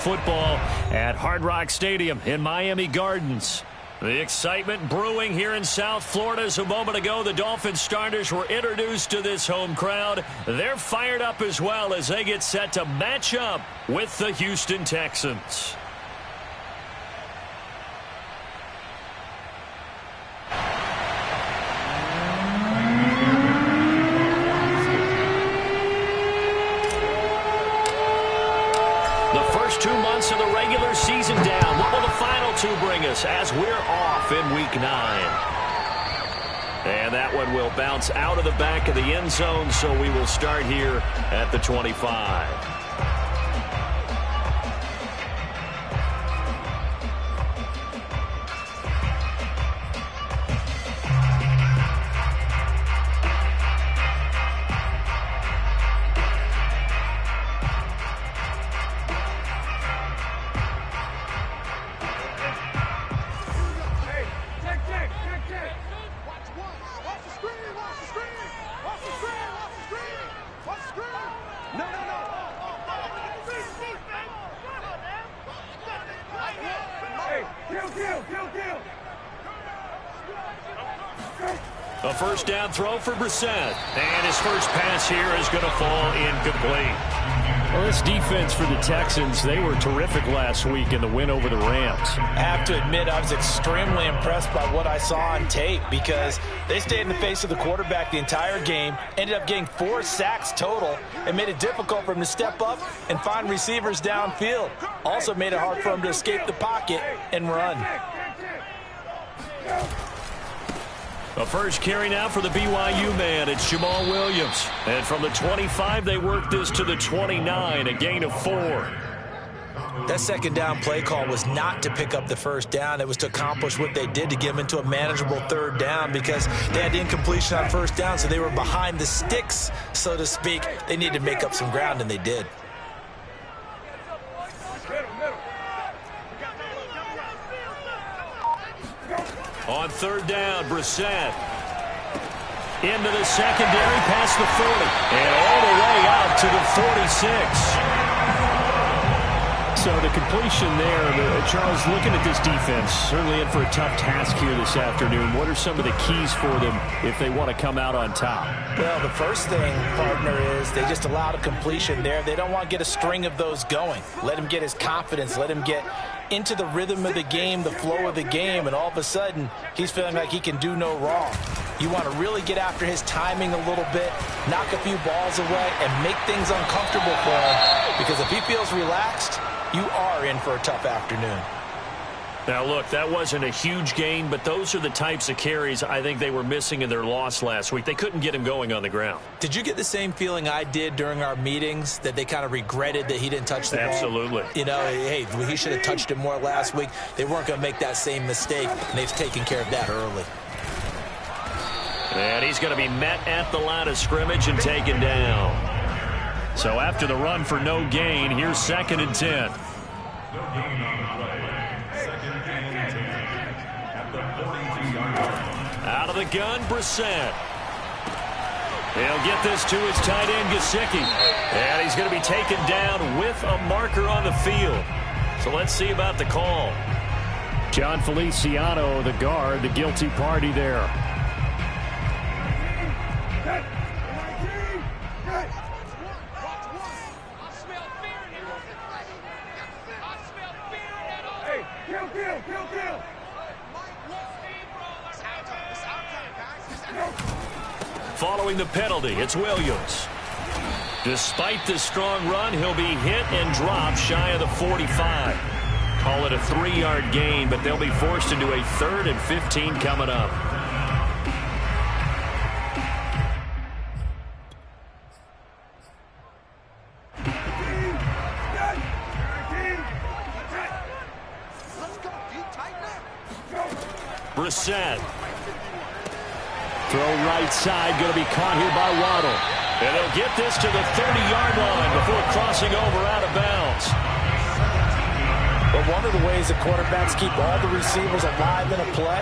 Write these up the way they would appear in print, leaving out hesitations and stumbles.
football at Hard Rock Stadium in Miami Gardens. The excitement brewing here in South Florida as a moment ago the Dolphins starters were introduced to this home crowd. They're fired up as well as they get set to match up with the Houston Texans. The first 2 months of the regular season down. What will the final two bring us as we're off in Week 9? And that one will bounce out of the back of the end zone, so we will start here at the 25. A first down throw for Brissett. And his first pass here is going to fall incomplete. Well, this defense for the Texans, they were terrific last week in the win over the Rams. I have to admit, I was extremely impressed by what I saw on tape because they stayed in the face of the quarterback the entire game, ended up getting 4 sacks total, and made it difficult for him to step up and find receivers downfield. Also made it hard for him to escape the pocket and run. A first carry now for the BYU man. It's Jamal Williams. And from the 25, they work this to the 29, a gain of 4. That second down play call was not to pick up the first down. It was to accomplish what they did to get them into a manageable third down because they had incompletion on first down, so they were behind the sticks, so to speak. They needed to make up some ground, and they did. On third down, Brissett into the secondary, past the 40, and all the way out to the 46. So the completion there, Charles, looking at this defense, certainly in for a tough task here this afternoon. What are some of the keys for them if they want to come out on top? Well, the first thing, partner, is they just allowed a completion there. They don't want to get a string of those going. Let him get his confidence. Let him get into the rhythm of the game, the flow of the game, and all of a sudden, he's feeling like he can do no wrong. You want to really get after his timing a little bit, knock a few balls away, and make things uncomfortable for him. Because if he feels relaxed, you are in for a tough afternoon. Now, look, that wasn't a huge gain, but those are the types of carries I think they were missing in their loss last week. They couldn't get him going on the ground. Did you get the same feeling I did during our meetings, that they kind of regretted that he didn't touch the ball? Absolutely. You know, hey, he should have touched it more last week. They weren't going to make that same mistake, and they've taken care of that early. And he's going to be met at the line of scrimmage and taken down. So after the run for no gain, here's 2nd and 10. Out of the gun, Brissett. He'll get this to his tight end, Gesicki. And he's going to be taken down with a marker on the field. So let's see about the call. John Feliciano, the guard, the guilty party there. Following the penalty, it's Williams. Despite the strong run, he'll be hit and dropped shy of the 45. Call it a 3-yard gain, but they'll be forced into a 3rd and 15 coming up. Brissett. Throw right side, going to be caught here by Waddle. And they'll get this to the 30-yard line before crossing over out of bounds. But one of the ways the quarterbacks keep all the receivers alive in a play,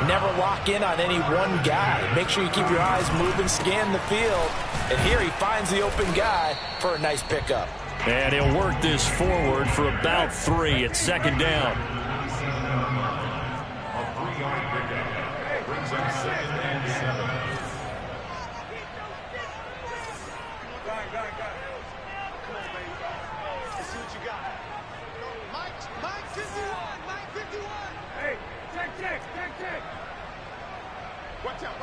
never lock in on any one guy. Make sure you keep your eyes moving, scan the field. And here he finds the open guy for a nice pickup. And he'll work this forward for about 3 at second down. A 3-yard pickup brings up 2nd and 7. Let's see what you got. Mike 51. Mike 51. Hey, check. Watch out.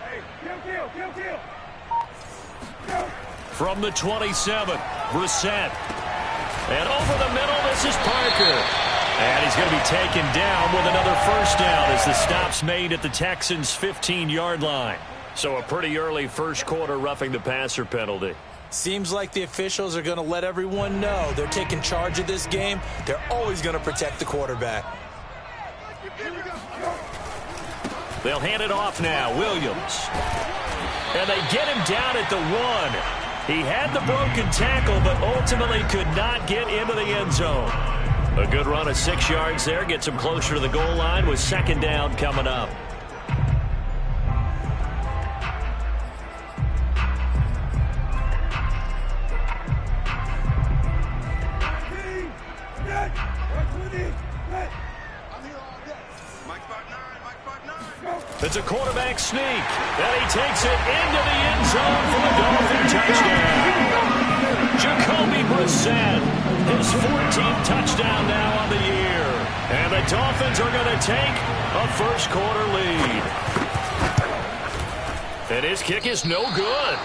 Hey, kill. From the 27, Brissett. And over the middle, this is Parker. And he's going to be taken down with another first down as the stop's made at the Texans' 15-yard line. So a pretty early first quarter roughing the passer penalty. Seems like the officials are going to let everyone know they're taking charge of this game. They're always going to protect the quarterback. They'll hand it off now. Williams. And they get him down at the 1. He had the broken tackle, but ultimately could not get into the end zone. A good run of 6 yards there. Gets him closer to the goal line with second down coming up. It's a quarterback sneak, and he takes it into the end zone for the Dolphin touchdown. Jacoby Brissett, his 14th touchdown now on the year. And the Dolphins are going to take a first quarter lead. And his kick is no good.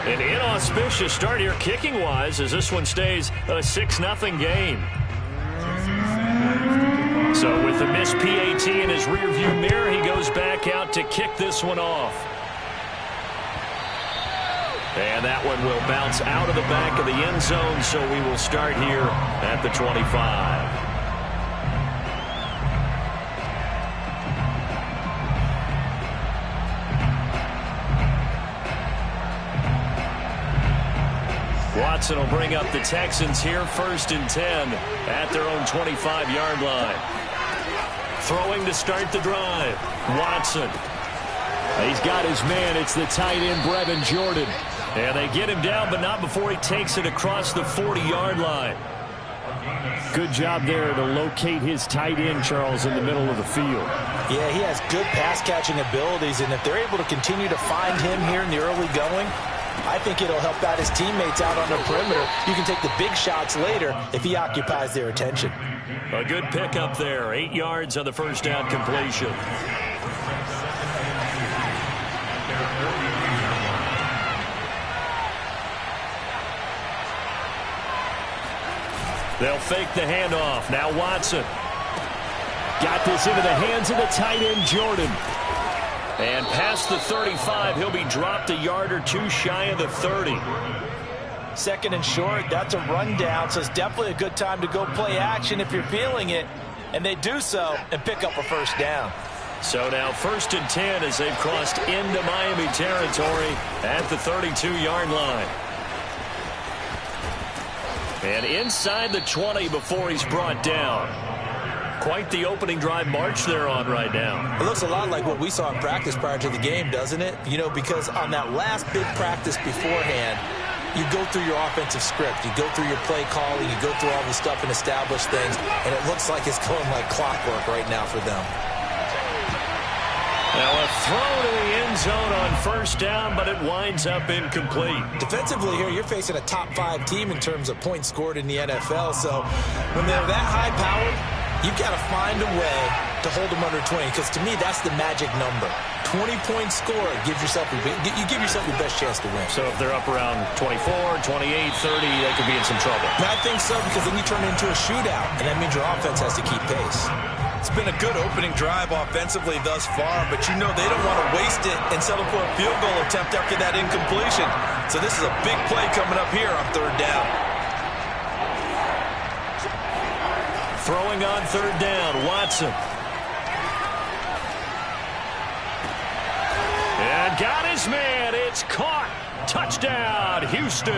An inauspicious start here kicking-wise as this one stays a 6-0 game. So with the missed PAT in his rearview mirror, he goes back out to kick this one off. And that one will bounce out of the back of the end zone, so we will start here at the 25. Watson will bring up the Texans here, 1st and 10 at their own 25-yard line. Throwing to start the drive. Watson. He's got his man. It's the tight end, Brevin Jordan. And they get him down, but not before he takes it across the 40-yard line. Good job there to locate his tight end, Charles, in the middle of the field. Yeah, he has good pass-catching abilities, and if they're able to continue to find him here in the early going, I think it'll help out his teammates out on the perimeter. You can take the big shots later if he occupies their attention. A good pickup there. 8 yards on the first down completion. They'll fake the handoff. Now Watson. Got this into the hands of the tight end, Jordan. And past the 35, he'll be dropped a yard or two shy of the 30. 2nd and short, that's a rundown, so it's definitely a good time to go play action if you're feeling it. And they do so and pick up a first down. So now 1st and 10 as they've crossed into Miami territory at the 32-yard line. And inside the 20 before he's brought down. Quite the opening drive march they're on right now. It looks a lot like what we saw in practice prior to the game, doesn't it? You know, because on that last big practice beforehand, you go through your offensive script. You go through your play calling. You go through all the stuff and establish things. And it looks like it's going like clockwork right now for them. Now a throw to the end zone on first down, but it winds up incomplete. Defensively here, you're facing a top 5 team in terms of points scored in the NFL. So when they're that high-powered, you've got to find a way to hold them under 20, because to me, that's the magic number. 20 points scored gives yourself you give yourself your best chance to win. So if they're up around 24, 28, 30, they could be in some trouble. And I think so, because then you turn it into a shootout, and that means your offense has to keep pace. It's been a good opening drive offensively thus far, but you know they don't want to waste it and settle for a field goal attempt after that incompletion. So this is a big play coming up here on 3rd down. Throwing on 3rd down, Watson. And got his man. It's caught. Touchdown, Houston.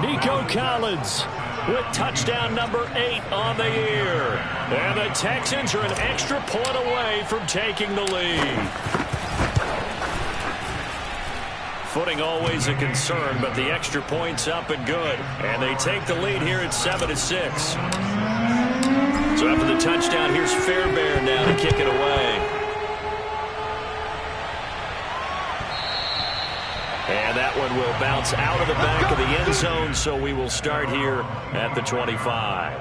Nico Collins with touchdown number 8 on the year. And the Texans are an extra point away from taking the lead. Footing always a concern, but the extra point's up and good. And they take the lead here at 7-6. So after the touchdown, here's Fairbairn now to kick it away. And that one will bounce out of the back of the end zone, so we will start here at the 25.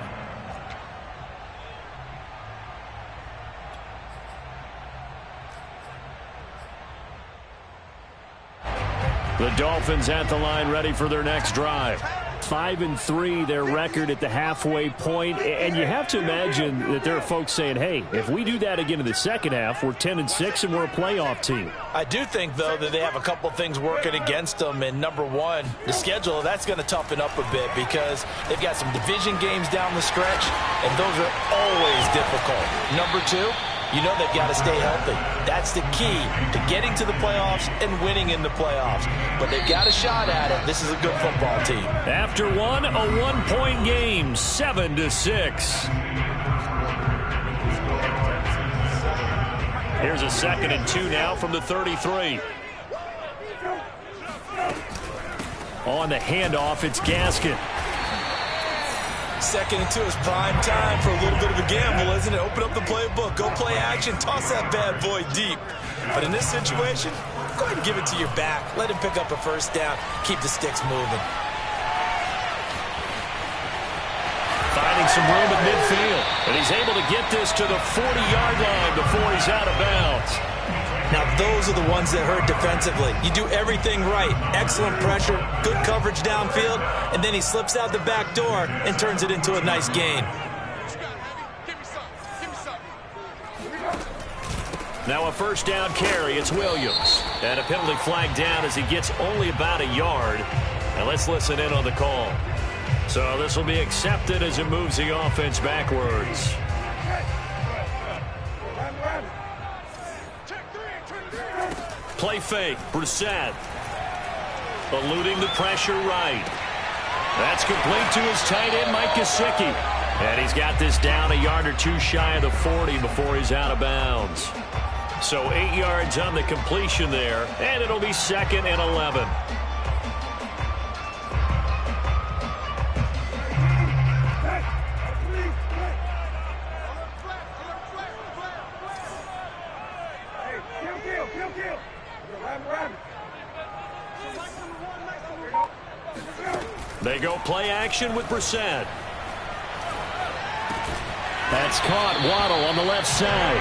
The Dolphins at the line, ready for their next drive. 5-3, their record at the halfway point, and you have to imagine that there are folks saying, hey, if we do that again in the second half, we're 10-6 and we're a playoff team. I do think, though, that they have a couple things working against them, and number one, the schedule, that's going to toughen up a bit because they've got some division games down the stretch, and those are always difficult. Number two, you know they've got to stay healthy. That's the key to getting to the playoffs and winning in the playoffs. But they've got a shot at it. This is a good football team. After one, a one-point game, 7-6. Here's a 2nd and 2 now from the 33. On the handoff, it's Gaskin. 2nd and 2 is prime time for a little bit of a gamble, isn't it? Open up the playbook, go play action, toss that bad boy deep. But in this situation, go ahead and give it to your back. Let him pick up a first down. Keep the sticks moving. Finding some room at midfield. And he's able to get this to the 40-yard line before he's out of bounds. Now, those are the ones that hurt defensively. You do everything right. Excellent pressure, good coverage downfield, and then he slips out the back door and turns it into a nice gain. Now a first down carry. It's Williams. And a penalty flag down as he gets only about a yard. And let's listen in on the call. So this will be accepted as it moves the offense backwards. Play fake, Brissett. Eluding the pressure right. That's complete to his tight end, Mike Gesicki. And he's got this down a yard or two shy of the 40 before he's out of bounds. So 8 yards on the completion there, and it'll be 2nd and 11. They go play action with Brissett. That's caught. Waddle on the left side.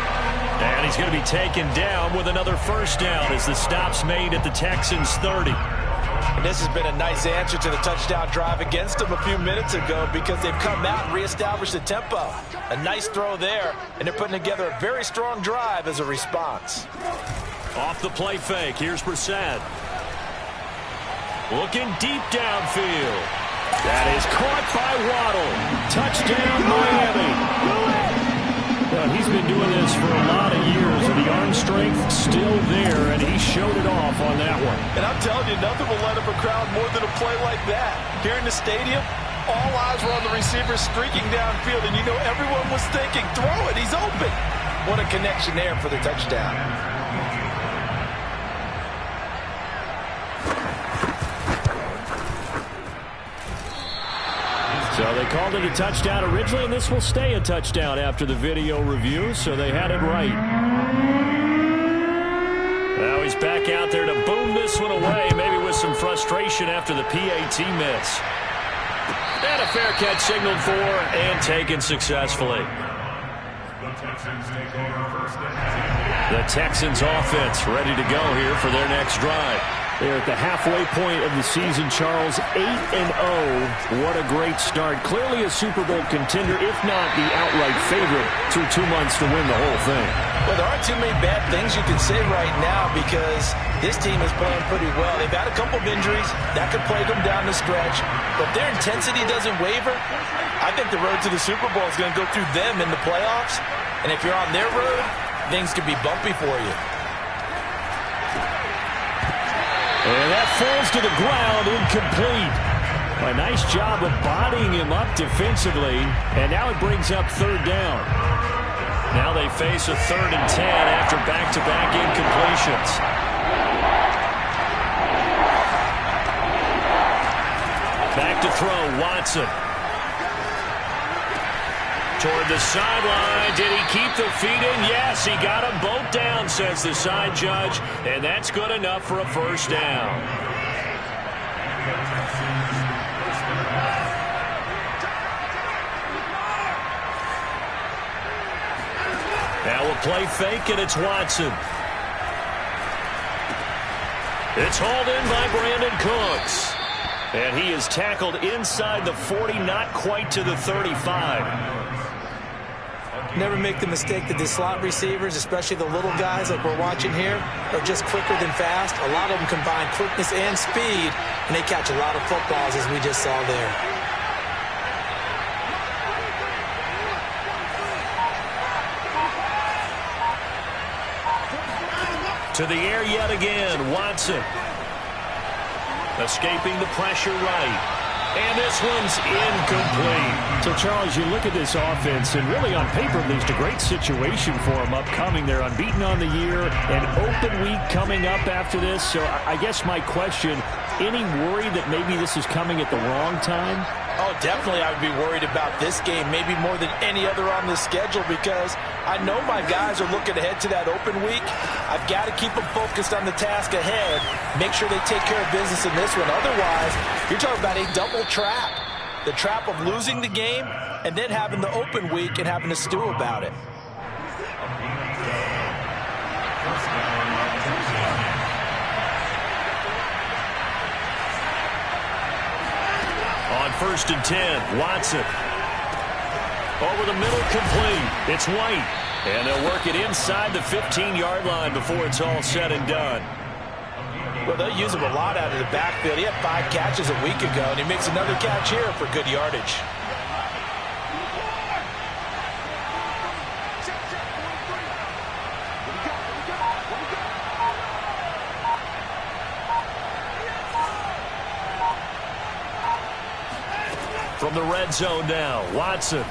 And he's going to be taken down with another first down as the stop's made at the Texans 30. And this has been a nice answer to the touchdown drive against them a few minutes ago because they've come out and reestablished the tempo. A nice throw there, and they're putting together a very strong drive as a response. Off the play fake, here's Brissett. Looking deep downfield. That is caught by Waddle. Touchdown, Miami. Well, he's been doing this for a lot of years, and the arm strength still there, and he showed it off on that one. And I'm telling you, nothing will light up a crowd more than a play like that. Here in the stadium, all eyes were on the receiver streaking downfield, and you know everyone was thinking, throw it, he's open. What a connection there for the touchdown. So they called it a touchdown originally, and this will stay a touchdown after the video review, so they had it right. Now he's back out there to boom this one away, maybe with some frustration after the PAT miss. And a fair catch signaled for and taken successfully. The Texans offense ready to go here for their next drive. They're at the halfway point of the season, Charles, 8-0. What a great start. Clearly a Super Bowl contender, if not the outright favorite, through 2 months to win the whole thing. Well, there aren't too many bad things you can say right now because this team is playing pretty well. They've had a couple of injuries. That could plague them down the stretch. But if their intensity doesn't waver, I think the road to the Super Bowl is going to go through them in the playoffs. And if you're on their road, things could be bumpy for you. And that falls to the ground, incomplete. A nice job of bodying him up defensively, and now it brings up third down. Now they face a 3rd and 10 after back-to-back incompletions. to throw, Watson. Toward the sideline. Did he keep the feet in? Yes, he got them both down, says the side judge. And that's good enough for a first down. Now we'll play fake, and it's Watson. It's hauled in by Brandon Cooks. And he is tackled inside the 40, not quite to the 35. Never make the mistake that the slot receivers, especially the little guys like we're watching here, are just quicker than fast. A lot of them combine quickness and speed, and they catch a lot of footballs, as we just saw there. To the air yet again, Watson. Escaping the pressure right. And this one's incomplete. So, Charles, you look at this offense, and really on paper, at least, a great situation for them upcoming. They're unbeaten on the year, an open week coming up after this. So I guess my question, any worry that maybe this is coming at the wrong time? Oh, definitely I would be worried about this game, maybe more than any other on the schedule, because I know my guys are looking ahead to that open week. I've got to keep them focused on the task ahead, make sure they take care of business in this one. Otherwise, you're talking about a double trap. The trap of losing the game and then having the open week and having to stew about it. On 1st and 10, Watson. Over the middle, complete. It's White. And they'll work it inside the 15-yard line before it's all said and done. Well, they'll use him a lot out of the backfield. He had 5 catches a week ago, and he makes another catch here for good yardage. From the red zone now, Watson.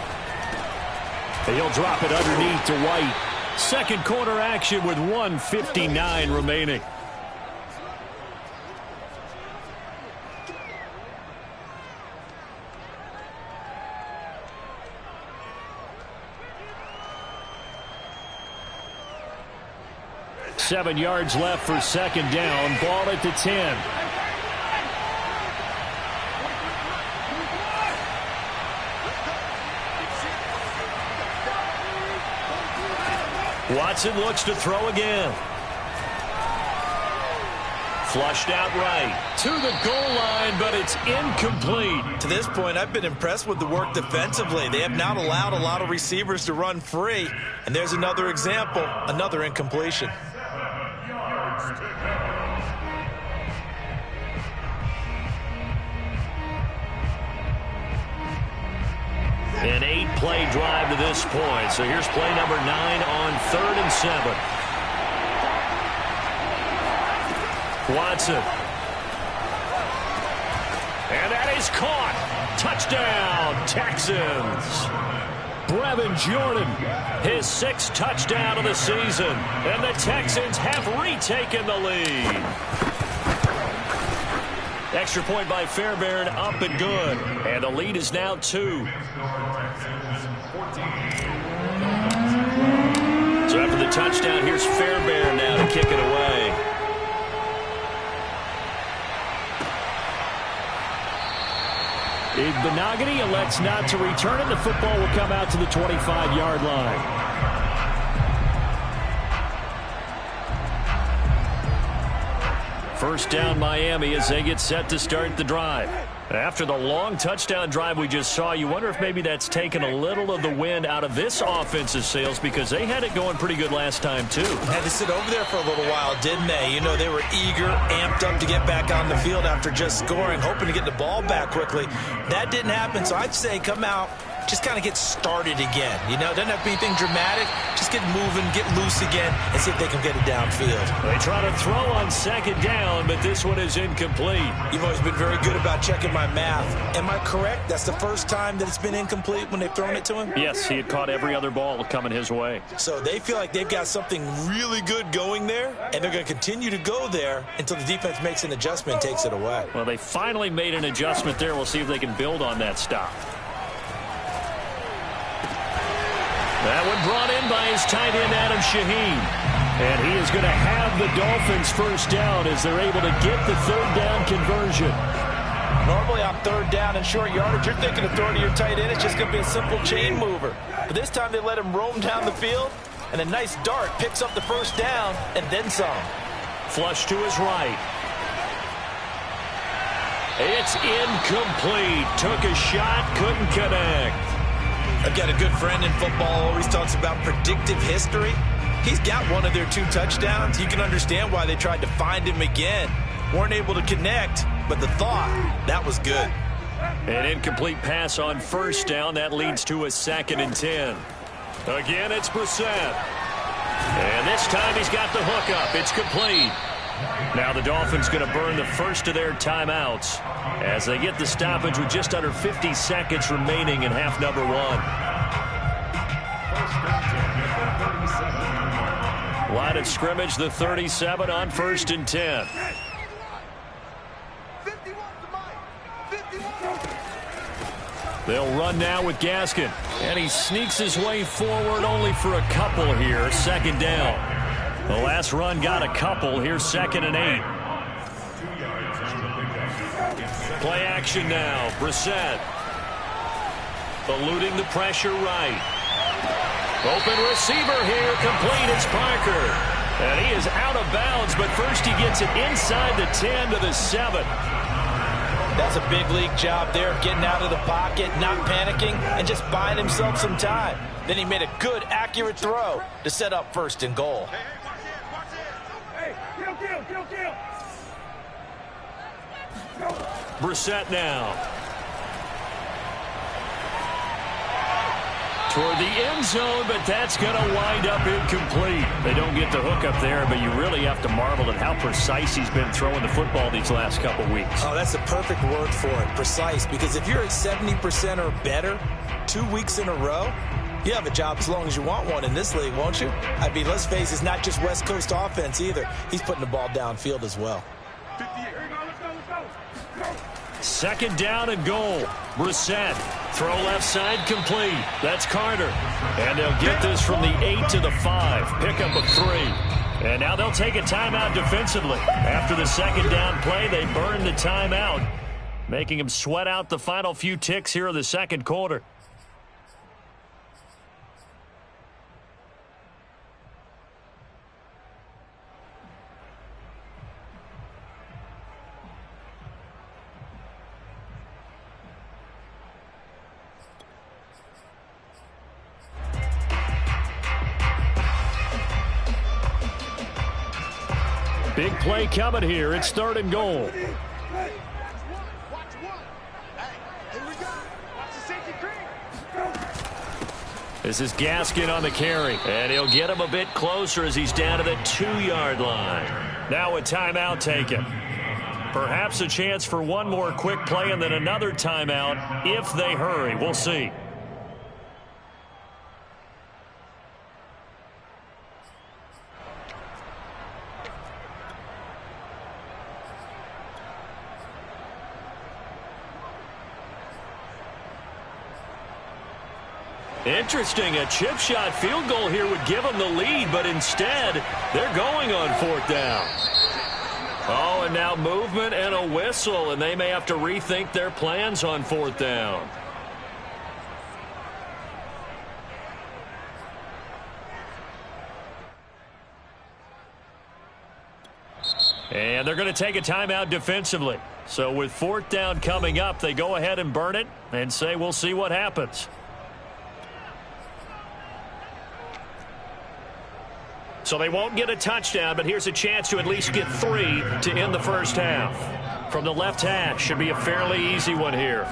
And he'll drop it underneath to White. Second quarter action with 1:59 remaining. Seven yards left for second down. Ball at the 10. Watson looks to throw again. Flushed out right to the goal line, but it's incomplete. To this point, I've been impressed with the work defensively. They have not allowed a lot of receivers to run free. And there's another example, another incompletion. An 8-play drive to this point. So here's play number 9 on 3rd and 7. Watson. And that is caught. Touchdown, Texans. Brevin Jordan, his 6th touchdown of the season. And the Texans have retaken the lead. Extra point by Fairbairn, up and good. And the lead is now 2. So after the touchdown, here's Fairbairn now to kick it away. Igbenogany elects not to return it. The football will come out to the 25-yard line. First down Miami as they get set to start the drive. After the long touchdown drive we just saw, you wonder if maybe that's taken a little of the wind out of this offensive sails, because they had it going pretty good last time too. Had to sit over there for a little while, didn't they? You know, they were eager, amped up to get back on the field after just scoring, hoping to get the ball back quickly. That didn't happen, so I'd say come out, just kind of get started again. You know, doesn't have to be anything dramatic. Just get moving, get loose again, and see if they can get it downfield. They try to throw on second down, but this one is incomplete. You've always been very good about checking my math. Am I correct? That's the first time that it's been incomplete when they've thrown it to him? Yes, he had caught every other ball coming his way. So they feel like they've got something really good going there, and they're going to continue to go there until the defense makes an adjustment and takes it away. Well, they finally made an adjustment there. We'll see if they can build on that stop. That one brought in by his tight end, Adam Shaheen. And he is going to have the Dolphins first down as they're able to get the third down conversion. Normally on third down and short yardage, you're thinking of throwing to your tight end. It's just going to be a simple chain mover. But this time they let him roam down the field, and a nice dart picks up the first down and then some. Flush to his right. It's incomplete. Took a shot, couldn't connect. I've got a good friend in football, always talks about predictive history. He's got one of their 2 touchdowns. You can understand why they tried to find him again. Weren't able to connect, but the thought, that was good. An incomplete pass on first down. That leads to a 2nd and 10. Again, it's Brissett. And this time he's got the hook up. It's complete. Now the Dolphins going to burn the first of their timeouts as they get the stoppage with just under 50 seconds remaining in half number 1. Line of scrimmage, the 37 on 1st and 10. They'll run now with Gaskin. And he sneaks his way forward only for a couple here. 2nd down. The last run got a couple. Here's 2nd and 8. Play action now. Brissett. Eluding the pressure right. Open receiver here. Complete. It's Parker. And he is out of bounds, but first he gets it inside the 10 to the 7. That's a big league job there, getting out of the pocket, not panicking, and just buying himself some time. Then he made a good, accurate throw to set up 1st and goal. Brissett now. Toward the end zone, but that's going to wind up incomplete. They don't get the hook up there, but you really have to marvel at how precise he's been throwing the football these last couple weeks. Oh, that's the perfect word for it, precise, because if you're at 70% or better 2 weeks in a row, you have a job as long as you want one in this league, won't you? I mean, let's face it, it's not just West Coast offense either. He's putting the ball downfield as well. 2nd down and goal. Brissett. Throw left side complete. That's Carter. And they'll get this from the 8 to the 5. Pickup of 3. And now they'll take a timeout defensively. After the 2nd down play, they burn the timeout, making them sweat out the final few ticks here of the 2nd quarter. Big play coming here. It's 3rd and goal. This is Gaskin on the carry. And he'll get him a bit closer as he's down to the 2-yard line. Now a timeout taken. Perhaps a chance for one more quick play and then another timeout if they hurry. We'll see. Interesting. A chip shot field goal here would give them the lead, but instead they're going on 4th down. Oh, and now movement and a whistle, and they may have to rethink their plans on 4th down. And they're going to take a timeout defensively. So with 4th down coming up, they go ahead and burn it and say we'll see what happens. So they won't get a touchdown, but here's a chance to at least get 3 to end the first half. From the left hash, should be a fairly easy one here.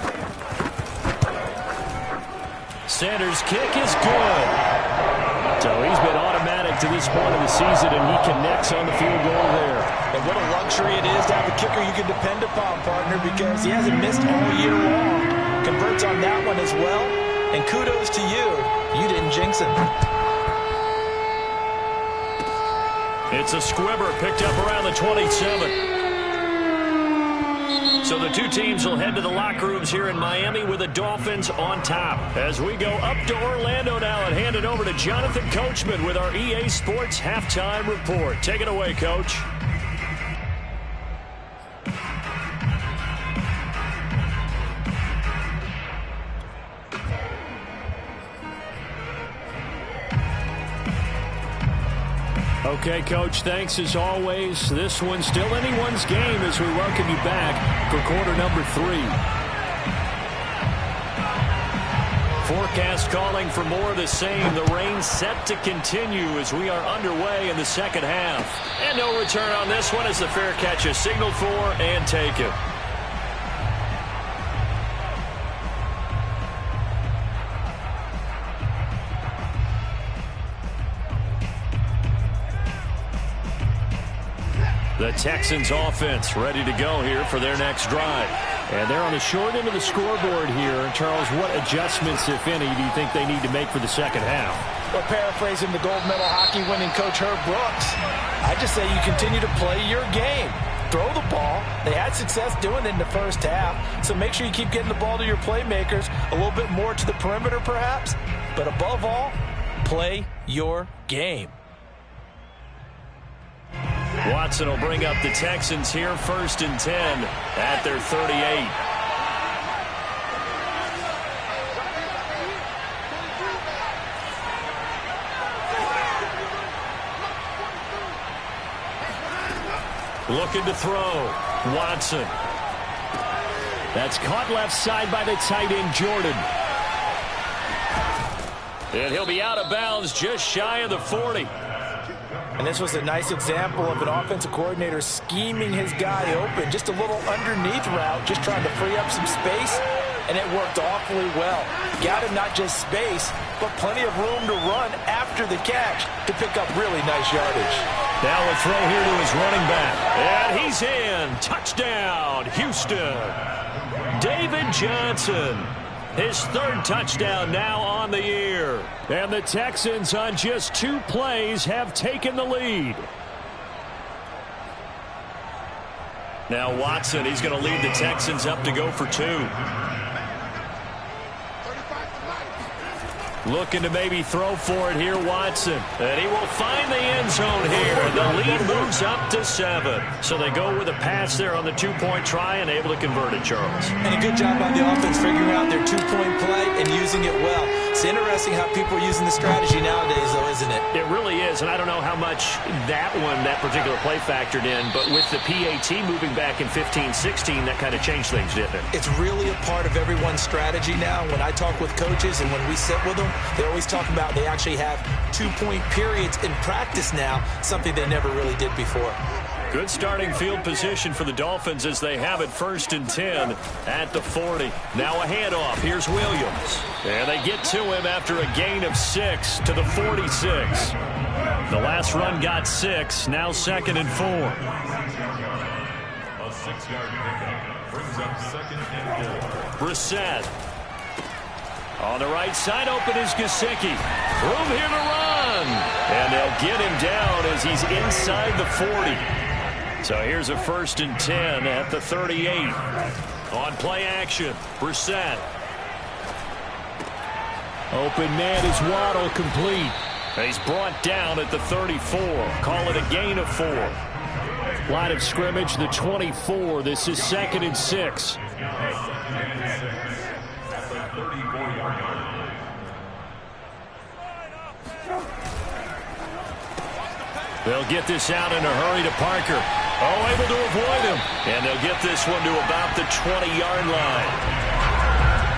Sanders' kick is good. So he's been automatic to this point of the season, and he connects on the field goal there. And what a luxury it is to have a kicker you can depend upon, partner, because he hasn't missed all year long. Converts on that one as well, and kudos to you. You didn't jinx him. It's a squibber picked up around the 27. So the two teams will head to the locker rooms here in Miami with the Dolphins on top. As we go up to Orlando now and hand it over to Jonathan Coachman with our EA Sports Halftime Report. Take it away, Coach. Okay, Coach, thanks as always. This one's still anyone's game as we welcome you back for quarter number 3. Forecast calling for more of the same. The rain set to continue as we are underway in the second half. And no return on this one as the fair catch is signaled for and taken. The Texans offense ready to go here for their next drive. And they're on the short end of the scoreboard here. And Charles, what adjustments, if any, do you think they need to make for the second half? Well, paraphrasing the gold medal hockey winning coach Herb Brooks, I just say you continue to play your game. Throw the ball. They had success doing it in the first half. So make sure you keep getting the ball to your playmakers, a little bit more to the perimeter perhaps. But above all, play your game. Watson will bring up the Texans here, 1st and 10 at their 38. Looking to throw. Watson. That's caught left side by the tight end, Jordan. And he'll be out of bounds just shy of the 40. And this was a nice example of an offensive coordinator scheming his guy open. Just a little underneath route, just trying to free up some space, and it worked awfully well. Got him not just space, but plenty of room to run after the catch to pick up really nice yardage. Now a throw here to his running back. And he's in. Touchdown, Houston. David Johnson. His 3rd touchdown now on the year. And the Texans on just 2 plays have taken the lead. Now Watson, he's going to lead the Texans up to go for 2. Looking to maybe throw for it here, Watson. And he will find the end zone here. The lead moves up to 7. So they go with a pass there on the 2-point try and able to convert it, Charles. And a good job by the offense figuring out their 2-point play and using it well. It's interesting how people are using the strategy nowadays, though, isn't it? It really is, and I don't know how much that particular play factored in, but with the PAT moving back in 15-16, that kind of changed things, didn't it? It's really a part of everyone's strategy now. When I talk with coaches and when we sit with them, they always talk about they actually have 2-point periods in practice now, something they never really did before. Good starting field position for the Dolphins as they have it 1st and 10 at the 40. Now a handoff. Here's Williams. And they get to him after a gain of 6 to the 46. The last run got 6. Now 2nd and 4. A 6-yard pickup brings up 2nd and 4. Brissett. On the right side, open is Gesicki. Room here to run. And they'll get him down as he's inside the 40. So here's a 1st and 10 at the 38. On play action, Brissett. Open man is Waddle, complete. He's brought down at the 34. Call it a gain of 4. Line of scrimmage, the 24. This is 2nd and 6. They'll get this out in a hurry to Parker. Oh, able to avoid him. And they'll get this one to about the 20-yard line.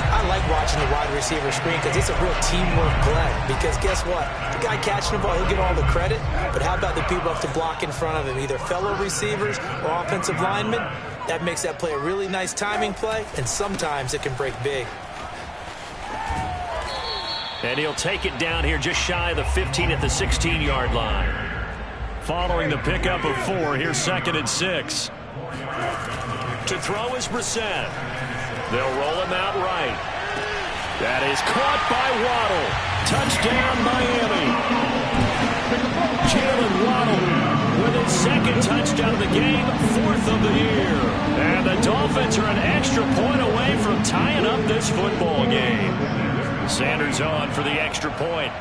I like watching the wide receiver screen because it's a real teamwork play. Because guess what? The guy catching the ball, he'll get all the credit. But how about the people have to block in front of him, either fellow receivers or offensive linemen? That makes that play a really nice timing play, and sometimes it can break big. And he'll take it down here just shy of the 15 at the 16-yard line. Following the pickup of 4, here's 2nd and 6. To throw is Brissett. They'll roll him out right. That is caught by Waddle. Touchdown, Miami. Jalen Waddle with his 2nd touchdown of the game, 4th of the year. And the Dolphins are an extra point away from tying up this football game. Sanders on for the extra point.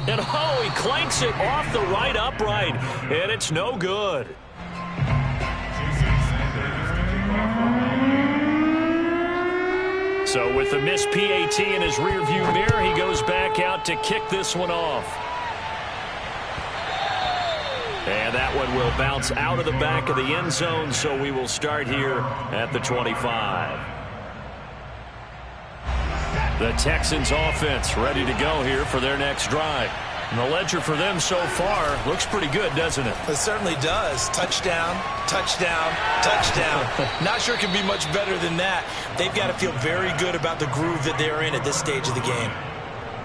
And oh, he clanks it off the right upright, and it's no good. So with the missed PAT in his rearview mirror, he goes back out to kick this one off. And that one will bounce out of the back of the end zone, so we will start here at the 25. The Texans offense ready to go here for their next drive. And the ledger for them so far looks pretty good, doesn't it? It certainly does. Touchdown, touchdown, touchdown. Not sure it can be much better than that. They've got to feel very good about the groove that they're in at this stage of the game.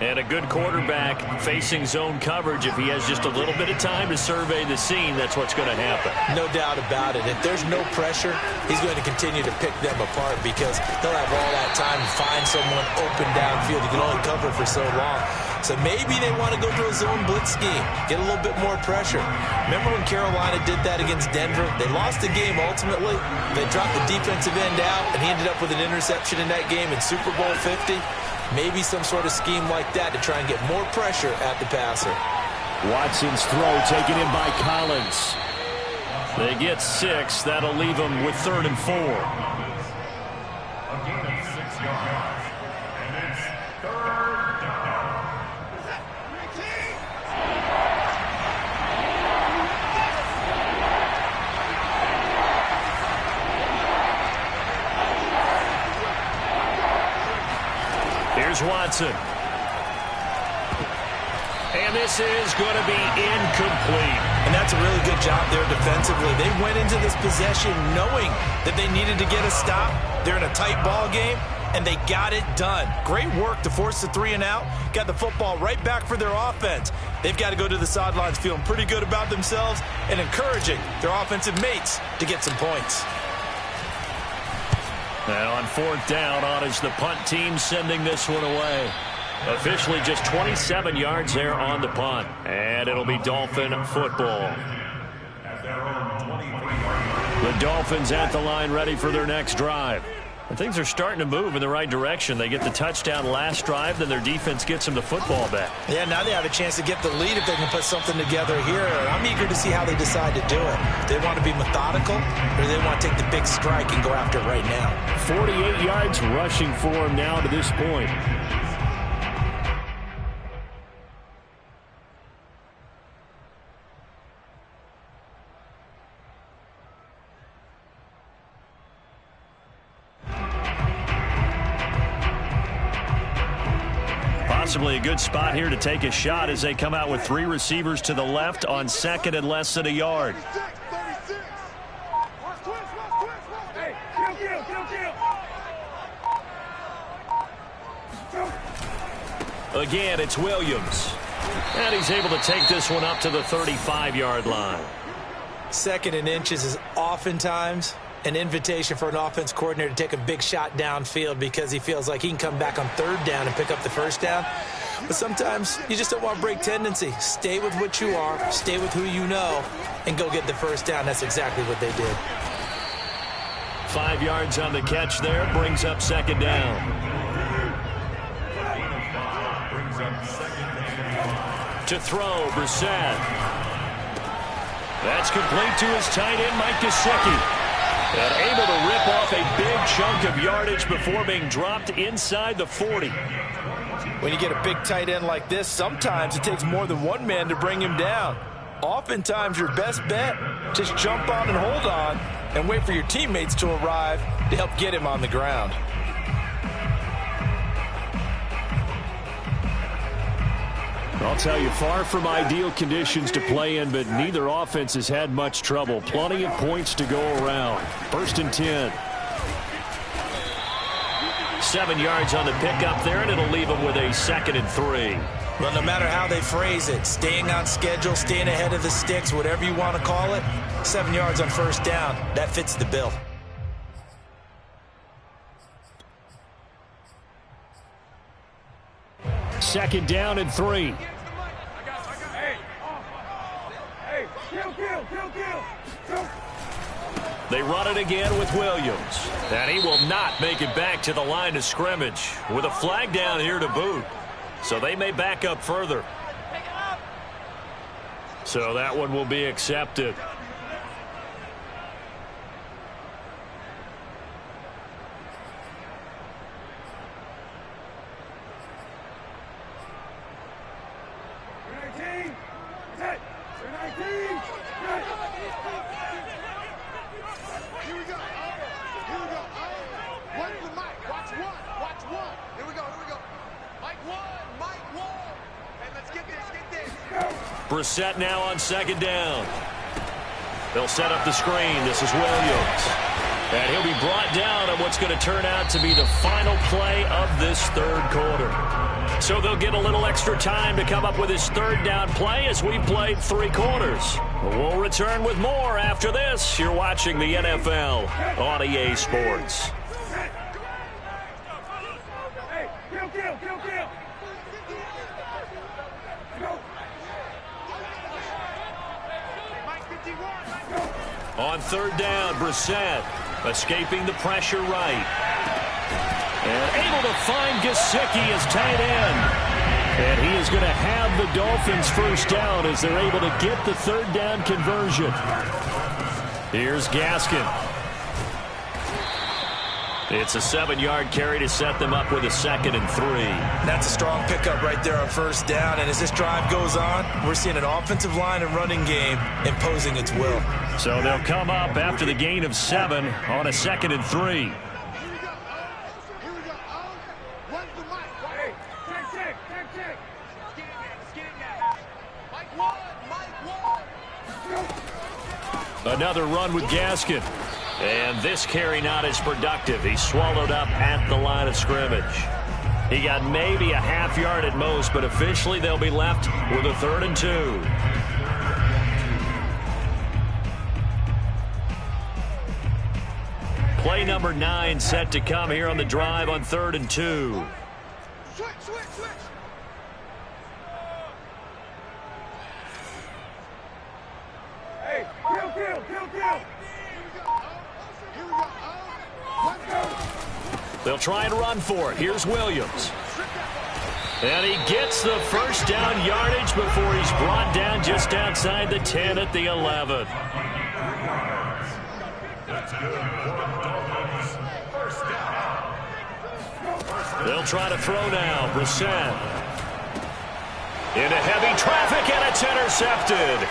And a good quarterback facing zone coverage. If he has just a little bit of time to survey the scene, that's what's going to happen. No doubt about it. If there's no pressure, he's going to continue to pick them apart because he'll have all that time to find someone open downfield. He can only cover for so long. So maybe they want to go to a zone blitz scheme, get a little bit more pressure. Remember when Carolina did that against Denver? They lost the game ultimately. They dropped the defensive end out, and he ended up with an interception in that game in Super Bowl 50. Maybe some sort of scheme like that to try and get more pressure at the passer. Watson's throw taken in by Collins. They get 6. That'll leave them with 3rd and 4. A gain of 6 yards. And it's 3rd down. Here's Watson. And this is going to be incomplete. And that's a really good job there defensively. They went into this possession knowing that they needed to get a stop. They're in a tight ball game, and they got it done. Great work to force the 3 and out. Got the football right back for their offense. They've got to go to the sidelines feeling pretty good about themselves and encouraging their offensive mates to get some points. And on 4th down, on is the punt team sending this one away. Officially just 27 yards there on the punt. And it'll be Dolphin football. The Dolphins at the line ready for their next drive. And things are starting to move in the right direction. They get the touchdown last drive, then their defense gets them the football back. Yeah, now they have a chance to get the lead if they can put something together here. I'm eager to see how they decide to do it. Do they want to be methodical, or do they want to take the big strike and go after it right now? 48 yards rushing for him now to this point. Possibly a good spot here to take a shot as they come out with 3 receivers to the left on 2nd and less than a yard. 36. Hey, kill. Again, it's Williams. And he's able to take this one up to the 35-yard line. 2nd and inches is oftentimes an invitation for an offense coordinator to take a big shot downfield because he feels like he can come back on 3rd down and pick up the 1st down. But sometimes you just don't want to break tendency. Stay with what you are, stay with who you know, and go get the 1st down. That's exactly what they did. 5 yards on the catch there, brings up 2nd down. To throw, Brissett. That's complete to his tight end, Mike Gesicki. And able to rip off a big chunk of yardage before being dropped inside the 40. When you get a big tight end like this, sometimes it takes more than one man to bring him down. Oftentimes, your best bet, just jump on and hold on and wait for your teammates to arrive to help get him on the ground. I'll tell you, far from ideal conditions to play in, but neither offense has had much trouble. Plenty of points to go around. 1st and 10. 7 yards on the pickup there, and it'll leave them with a 2nd and 3. Well, no matter how they phrase it, staying on schedule, staying ahead of the sticks, whatever you want to call it, 7 yards on 1st down, that fits the bill. Second down and 3. They run it again with Williams. And he will not make it back to the line of scrimmage with a flag down here to boot. So they may back up further. So that one will be accepted. Brissett now on 2nd down. They'll set up the screen. This is Williams. And he'll be brought down on what's going to turn out to be the final play of this 3rd quarter. So they'll get a little extra time to come up with his 3rd down play as we played 3 quarters. We'll return with more after this. You're watching the NFL on EA Sports. On 3rd down, Brissett escaping the pressure right. And able to find Gesicki as tight end. And he is going to have the Dolphins 1st down as they're able to get the 3rd down conversion. Here's Gaskin. It's a 7-yard carry to set them up with a 2nd and 3. That's a strong pickup right there on 1st down. And as this drive goes on, we're seeing an offensive line and running game imposing its will. So they'll come up after the gain of 7 on a 2nd and 3. Another run with Gaskin. And this carry not as productive. He's swallowed up at the line of scrimmage. He got maybe a half yard at most, but officially they'll be left with a 3rd and 2. Play number 9 set to come here on the drive on 3rd and 2. Switch. Hey, kill. They'll try and run for it. Here's Williams. And he gets the 1st down yardage before he's brought down just outside the 10 at the 11. They'll try to throw now. Brissett. Into heavy traffic, and it's intercepted.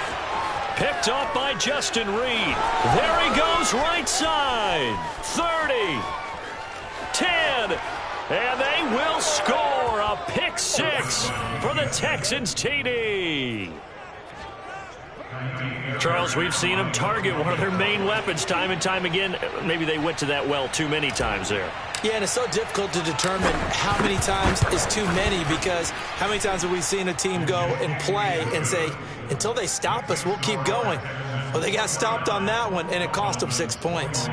Picked up by Justin Reed. There he goes, right side. 30. 10. And they will score a pick 6 for the Texans TD. Charles, we've seen them target one of their main weapons time and time again. Maybe they went to that well too many times there. Yeah, and it's so difficult to determine how many times is too many, because how many times have we seen a team go and play and say, until they stop us, we'll keep going. Well, they got stopped on that one, and it cost them 6 points.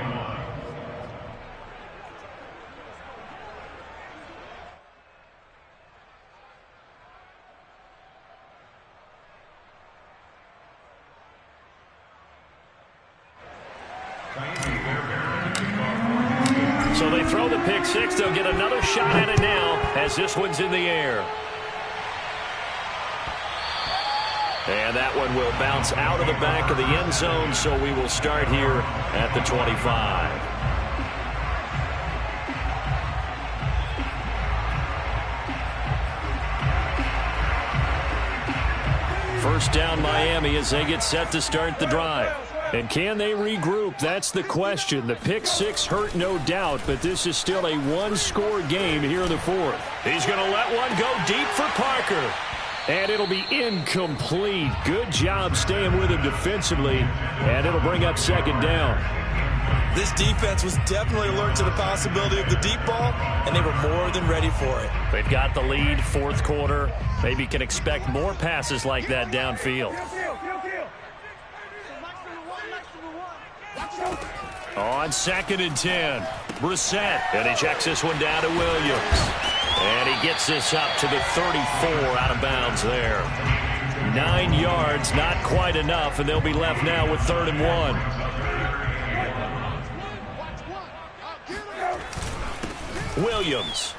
So they throw the pick 6. They'll get another shot at it now as this one's in the air. And that one will bounce out of the back of the end zone, so we will start here at the 25. First down Miami as they get set to start the drive. And can they regroup? That's the question. The pick 6 hurt, no doubt, but this is still a one-score game here in the 4th. He's going to let one go deep for Parker. And it'll be incomplete. Good job staying with him defensively. And it'll bring up second down. This defense was definitely alert to the possibility of the deep ball, and they were more than ready for it. They've got the lead, fourth quarter. Maybe can expect more passes like that downfield. On 2nd and 10, Brissett. And he checks this one down to Williams. And he gets this up to the 34 out of bounds there. 9 yards, not quite enough, and they'll be left now with 3rd and 1. Williams.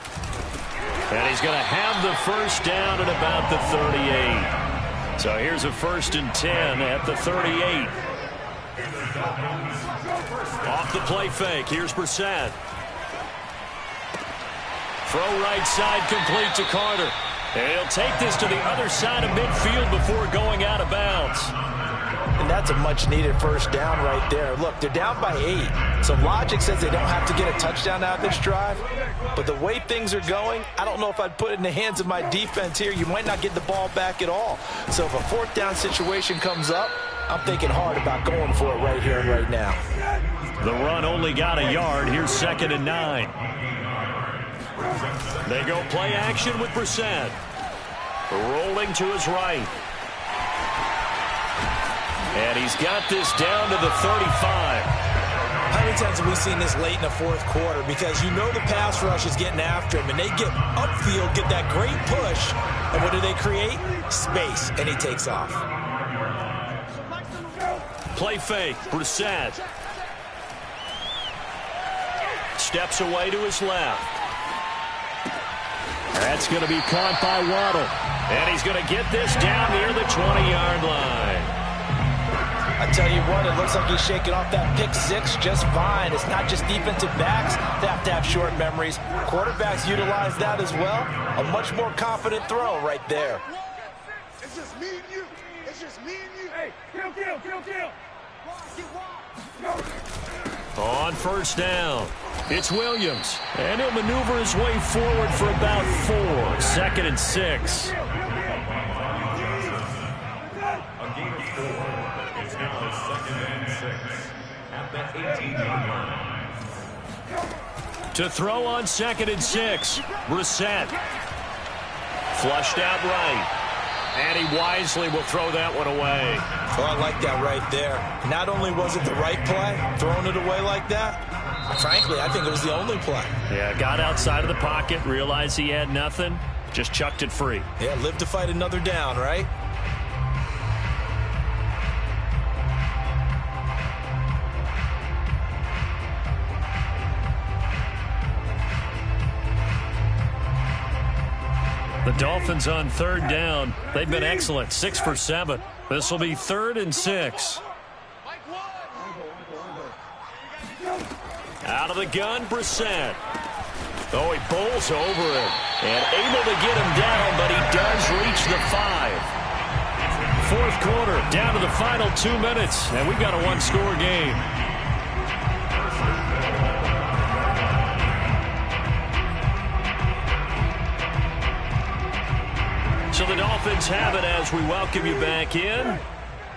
And he's going to have the first down at about the 38. So here's a 1st and 10 at the 38. Off the play fake. Here's Brissett. Throw right side complete to Carter. And he'll take this to the other side of midfield before going out of bounds. And that's a much-needed first down right there. Look, they're down by 8. So logic says they don't have to get a touchdown out of this drive. But the way things are going, I don't know if I'd put it in the hands of my defense here. You might not get the ball back at all. So if a 4th down situation comes up, I'm thinking hard about going for it right here and right now. The run only got a yard. Here's 2nd and 9. They go play action with Brissett. Rolling to his right. And he's got this down to the 35. How many times have we seen this late in the 4th quarter? Because you know the pass rush is getting after him, and they get upfield, get that great push, and what do they create? Space, and he takes off. Play fake, Brissett. Steps away to his left. That's going to be caught by Waddle. And he's going to get this down near the 20-yard line. I tell you what, it looks like he's shaking off that pick 6 just fine. It's not just defensive backs that have to have short memories. Quarterbacks utilize that as well. A much more confident throw right there. It's just me and you. It's just me and you. Hey, kill. On 1st down, it's Williams. And he'll maneuver his way forward for about 4. 2nd and 6. A gain of 4. It's now 2nd and 6 at the 18-yard line. To throw on 2nd and 6, Brissett. Flushed out right. And he wisely will throw that one away. Oh, I like that right there. Not only was it the right play, throwing it away like that, frankly, I think it was the only play. Yeah, got outside of the pocket, realized he had nothing, just chucked it free. Yeah, live to fight another down, right? The Dolphins on 3rd down. They've been excellent, 6 for 7. This will be 3rd and 6. Out of the gun, Brissett. Oh, he bowls over him. And able to get him down, but he does reach the 5. 4th quarter, down to the final 2 minutes. And we've got a 1-score game. So the Dolphins have it as we welcome you back in.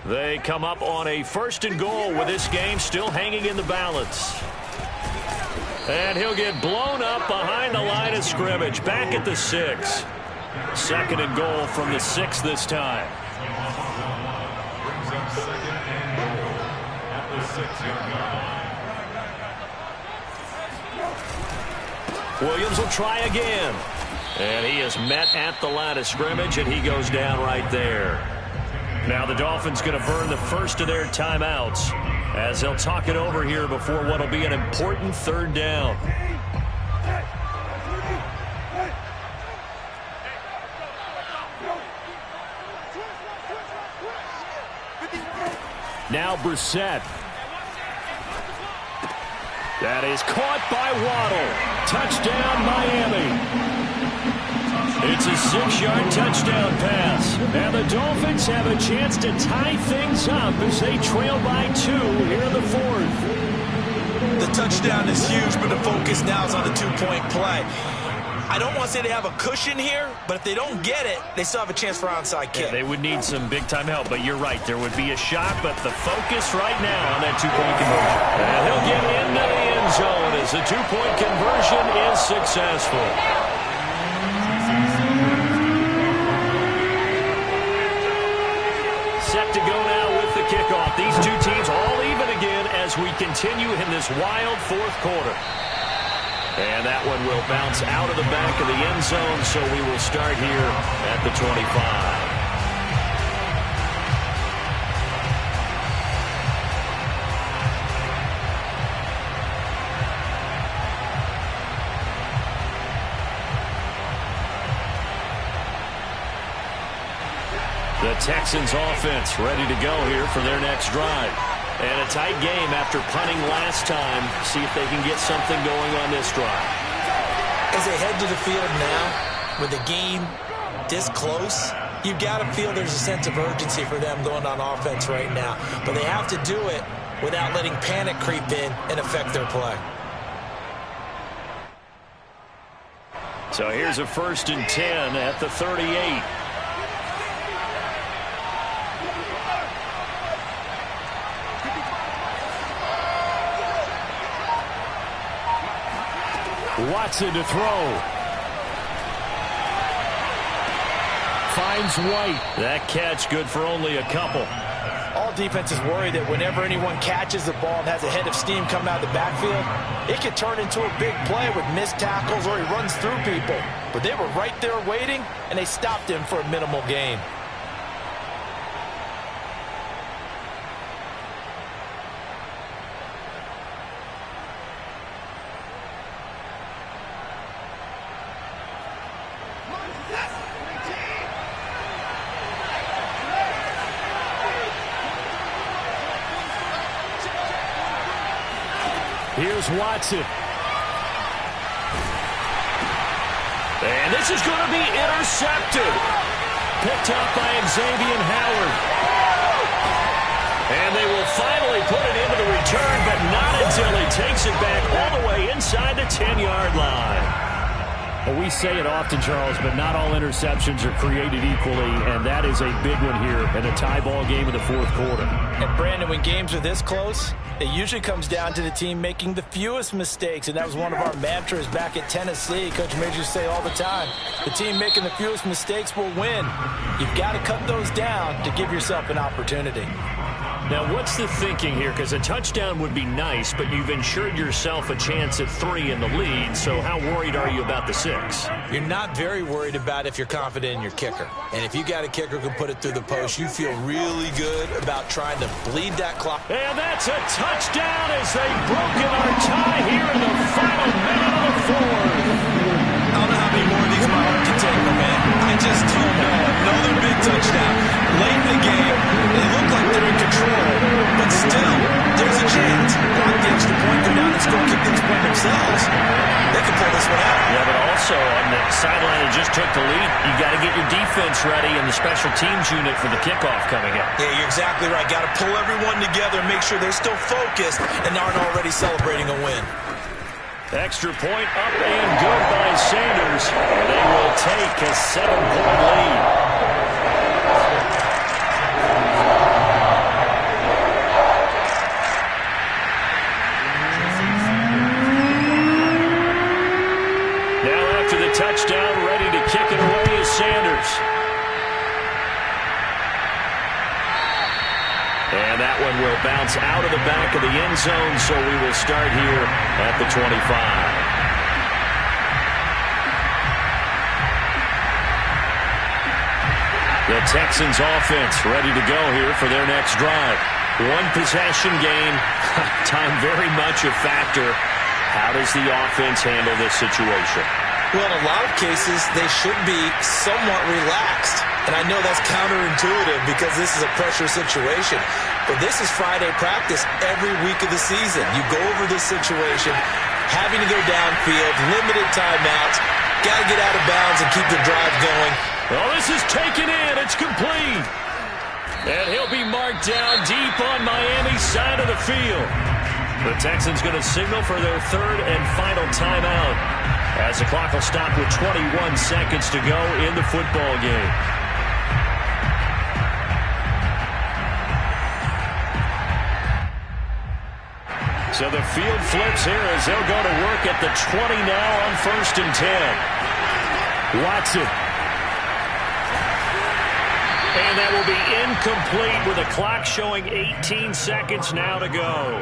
They come up on a 1st and goal with this game still hanging in the balance. And he'll get blown up behind the line of scrimmage. Back at the 6. 2nd and goal from the 6 this time. Brings up 2nd and goal at the 6-yard line. Williams will try again. And he is met at the line of scrimmage, and he goes down right there. Now the Dolphins going to burn the first of their timeouts as they'll talk it over here before what will be an important 3rd down. Now Brissett. That is caught by Waddle. Touchdown, Miami. It's a 6-yard touchdown pass. And the Dolphins have a chance to tie things up as they trail by 2 here in the 4th. The touchdown is huge, but the focus now is on the 2-point play. I don't want to say they have a cushion here, but if they don't get it, they still have a chance for onside kick. Yeah, they would need some big-time help, but you're right. There would be a shot, but the focus right now on that two-point conversion. And he'll get into the end zone as the two-point conversion is successful. Set to go now with the kickoff. These two teams all even again as we continue in this wild fourth quarter. And that one will bounce out of the back of the end zone, so we will start here at the 25. The Texans offense ready to go here for their next drive. And a tight game after punting last time. See if they can get something going on this drive. As they head to the field now, with the game this close, you've got to feel there's a sense of urgency for them going on offense right now. But they have to do it without letting panic creep in and affect their play. So here's a 1st and 10 at the 38. Watson to throw. Finds White. That catch good for only a couple. All defenses worry that whenever anyone catches the ball and has a head of steam coming out of the backfield, it could turn into a big play with missed tackles or he runs through people. But they were right there waiting, and they stopped him for a minimal gain. Here's Watson. And this is going to be intercepted. Picked up by Xavier Howard. And they will finally put it into the return, but not until he takes it back all the way inside the 10-yard line. Well, we say it often, Charles, but not all interceptions are created equally, and that is a big one here in a tie ball game in the fourth quarter. And, Brandon, when games are this close, it usually comes down to the team making the fewest mistakes, and that was one of our mantras back at Tennessee. Coach Major say all the time, the team making the fewest mistakes will win. You've got to cut those down to give yourself an opportunity. Now, what's the thinking here? Because a touchdown would be nice, but you've ensured yourself a chance at 3 in the lead, so how worried are you about the 6? You're not very worried about if you're confident in your kicker. And if you got a kicker who can put it through the post, you feel really good about trying to bleed that clock. And that's a touchdown as they've broken our tie here in the final minute of the fourth. I don't know how many more of these my heart can take, my man. I just don't know. Another big touchdown. Late in the game, they look like they're in control, but still, there's a chance. Block the extra point, go down and score, kick the extra point themselves. They can pull this one out. Yeah, but also on the sideline that just took the lead, you got to get your defense ready and the special teams unit for the kickoff coming up. Yeah, you're exactly right. Got to pull everyone together, make sure they're still focused and aren't already celebrating a win. Extra point up and good by Sanders. They will take a 7-point lead. Touchdown, ready to kick it away is Sanders. And that one will bounce out of the back of the end zone, so we will start here at the 25. The Texans offense ready to go here for their next drive. One possession game, time very much a factor. How does the offense handle this situation? Well, in a lot of cases, they should be somewhat relaxed. And I know that's counterintuitive because this is a pressure situation. But this is Friday practice every week of the season. You go over this situation, having to go downfield, limited timeouts, got to get out of bounds and keep the drive going. Well, this is taken in. It's complete. And he'll be marked down deep on Miami's side of the field. The Texans going to signal for their 3rd and final timeout. as the clock will stop with 21 seconds to go in the football game. So the field flips here as they'll go to work at the 20 now on 1st and 10. Watson. And that will be incomplete with a clock showing 18 seconds now to go.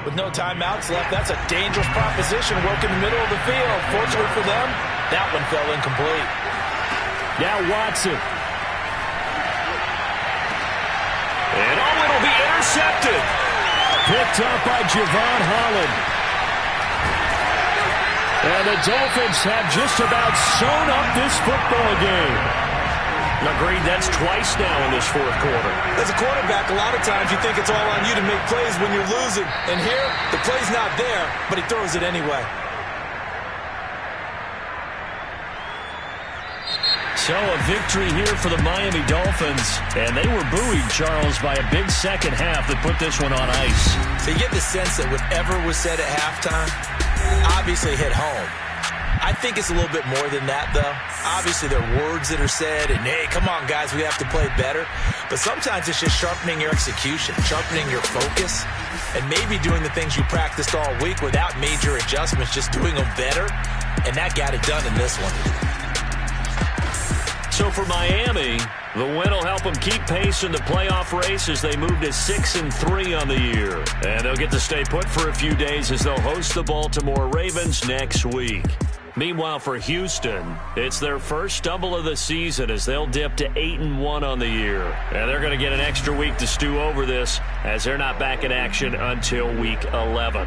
With no timeouts left, that's a dangerous proposition. Work in the middle of the field. Fortunately for them, that one fell incomplete. Now Watson. And it'll be intercepted. Picked up by Javon Holland. And the Dolphins have just about sewn up this football game. Agreed, that's twice now in this fourth quarter. As a quarterback, a lot of times you think it's all on you to make plays when you're losing. And here, the play's not there, but he throws it anyway. So a victory here for the Miami Dolphins. And they were buoyed, Charles, by a big second half that put this one on ice. So you get the sense that whatever was said at halftime obviously hit home. I think it's a little bit more than that, though. Obviously, there are words that are said, and, hey, come on, guys, we have to play better. But sometimes it's just sharpening your execution, sharpening your focus, and maybe doing the things you practiced all week without major adjustments, just doing them better, and that got it done in this one. So for Miami, the win will help them keep pace in the playoff race as they move to 6-3 on the year. And they'll get to stay put for a few days as they'll host the Baltimore Ravens next week. Meanwhile, for Houston, it's their first stumble of the season as they'll dip to 8-1 on the year. And they're going to get an extra week to stew over this as they're not back in action until week 11.